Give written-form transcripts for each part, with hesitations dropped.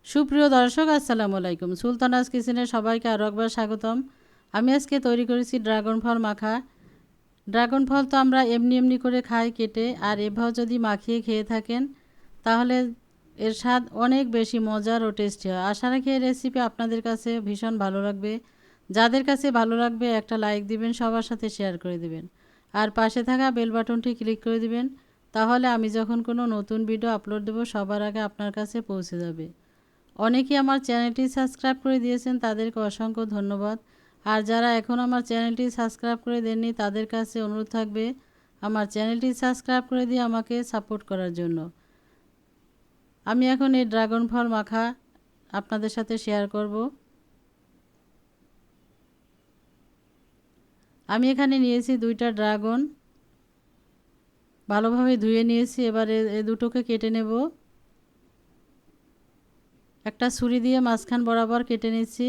সুপ্রিয় দর্শক আসসালামু আলাইকুম। সুলতানাস কিচেনে সবাইকে আরও একবার স্বাগতম। আমি আজকে তৈরি করেছি ড্রাগন ফল মাখা। ড্রাগন ফল তো আমরা এমনি এমনি করে খাই কেটে, আর এভাবে যদি মাখিয়ে খেয়ে থাকেন তাহলে এর স্বাদ অনেক বেশি মজার ও টেস্টি হয়। আশা রাখি এই রেসিপি আপনাদের কাছে ভীষণ ভালো লাগবে। যাদের কাছে ভালো লাগবে একটা লাইক দিবেন, সবার সাথে শেয়ার করে দিবেন, আর পাশে থাকা বেল বাটনটি ক্লিক করে দিবেন। তাহলে আমি যখন কোনো নতুন ভিডিও আপলোড দেব সবার আগে আপনার কাছে পৌঁছে যাবে। অনেকেই আমার চ্যানেলটি সাবস্ক্রাইব করে দিয়েছেন, তাদেরকে অসংখ্য ধন্যবাদ। আর যারা এখন আমার চ্যানেলটি সাবস্ক্রাইব করে দেননি তাদের কাছে অনুরোধ থাকবে আমার চ্যানেলটি সাবস্ক্রাইব করে দিয়ে আমাকে সাপোর্ট করার জন্য। আমি এখন এই ড্রাগন ফল মাখা আপনাদের সাথে শেয়ার করব। আমি এখানে নিয়েছি 2টা ড্রাগন, ভালোভাবে ধুয়ে নিয়েছি। এবারে এই দুটোকে কেটে নেব। একটা ছুরি দিয়ে মাঝখান বরাবর কেটে নিচ্ছি।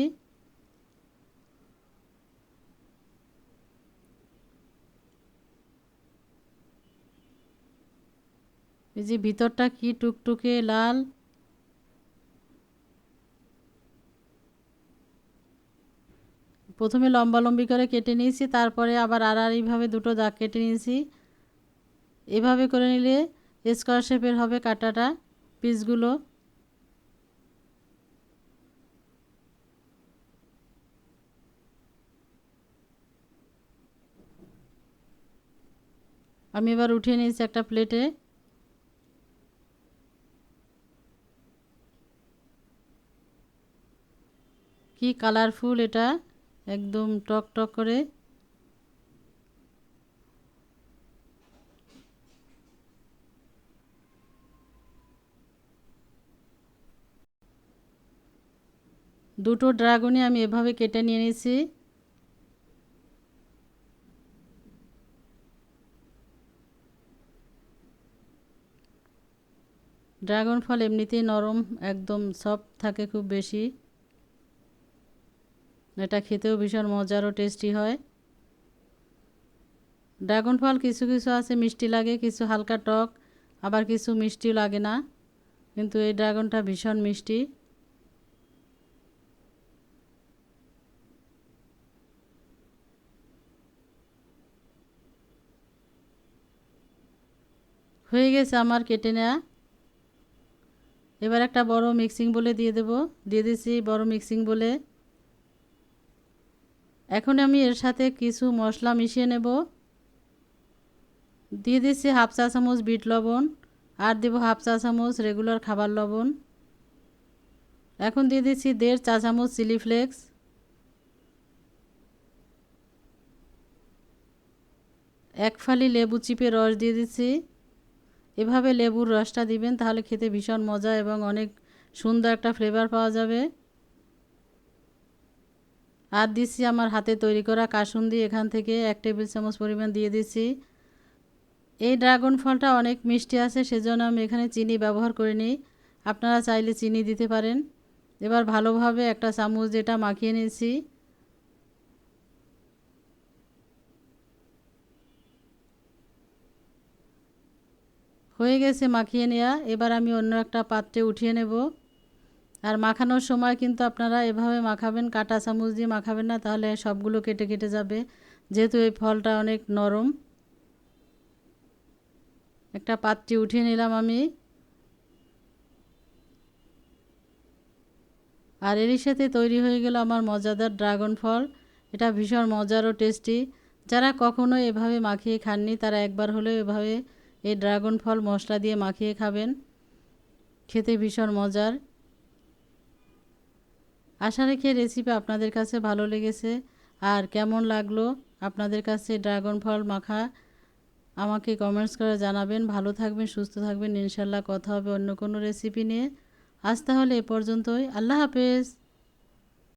এই যে ভিতরটা কি টুকটুকে লাল। প্রথমে লম্বালম্বি করে কেটে নিয়েছি, তারপরে আবার আড়াআড়িভাবে দুটো দাগ কেটে নিয়েছি। এভাবে করে নিলে স্কোয়ার শেপের হবে কাটাটা পিসগুলো। আমি এবার উঠিয়ে নিয়েছি একটা প্লেটে। কি কালারফুল এটা, একদম টক টক করে। দুটো ড্রাগনই আমি এভাবে কেটে নিয়ে নিয়েছি। ড্রাগন ফল এমনিতেই নরম, একদম সফট থাকে খুব বেশি। এটা খেতেও ভীষণ মজার ও টেস্টি হয়। ড্রাগন ফল কিছু কিছু আছে মিষ্টি লাগে, কিছু হালকা টক, আবার কিছু মিষ্টিও লাগে না, কিন্তু এই ড্রাগনটা ভীষণ মিষ্টি। হয়ে গেছে আমার কেটে নেওয়া। এবার একটা বড় মিক্সিং বলে দিয়ে দেব। দিয়ে দিয়েছি বড় মিক্সিং বলে। এখন আমি এর সাথে কিছু মশলা মিশিয়ে নেব। দিয়ে দিচ্ছি হাফ চা চামচ বিট লবণ, আর দেব হাফ চা চামচ রেগুলার খাবার লবণ। এখন দিয়ে দিচ্ছি 1.5 চা চামচ চিলি ফ্লেক্স। এক ফালি লেবু চিপে রস দিয়ে দিচ্ছি। এভাবে লেবুর রসটা দিবেন, তাহলে খেতে ভীষণ মজা এবং অনেক সুন্দর একটা ফ্লেভার পাওয়া যাবে। আর দিচ্ছি আমার হাতে তৈরি করা কাসুন্দি, এখান থেকে 1 টেবিল চামচ পরিমাণ দিয়ে দিচ্ছি। এই ড্রাগন ফলটা অনেক মিষ্টি আছে, সেজন্য আমি এখানে চিনি ব্যবহার করিনি, আপনারা চাইলে চিনি দিতে পারেন। এবার ভালোভাবে একটা চামচ যেটা মাখিয়ে নিয়েছি। হয়ে গেছে মাখিয়ে নেওয়া। এবার আমি অন্য একটা পাত্রে উঠিয়ে নেব। আর মাখানোর সময় কিন্তু আপনারা এভাবে মাখাবেন, কাঁটা চামচ দিয়ে মাখাবেন না, তাহলে সবগুলো কেটে কেটে যাবে, যেহেতু এই ফলটা অনেক নরম। একটা পাত্রে উঠিয়ে নিলাম আমি। আর এরই সাথে তৈরি হয়ে গেল আমার মজাদার ড্রাগন ফল। এটা ভীষণ মজার ও টেস্টি। যারা কখনো এভাবে মাখিয়ে খাননি তারা একবার হলেও এভাবে এই ড্রাগন ফল মশলা দিয়ে মাখিয়ে খাবেন, খেতে ভীষণ মজার। আশা রাখি রেসিপি আপনাদের কাছে ভালো লেগেছে। আর কেমন লাগলো আপনাদের কাছে ড্রাগন ফল মাখা আমাকে কমেন্টস করে জানাবেন। ভালো থাকবেন, সুস্থ থাকবেন, ইনশাল্লাহ কথা হবে অন্য কোনো রেসিপি নিয়ে। আজ তাহলে এ পর্যন্তই। আল্লাহ হাফেজ।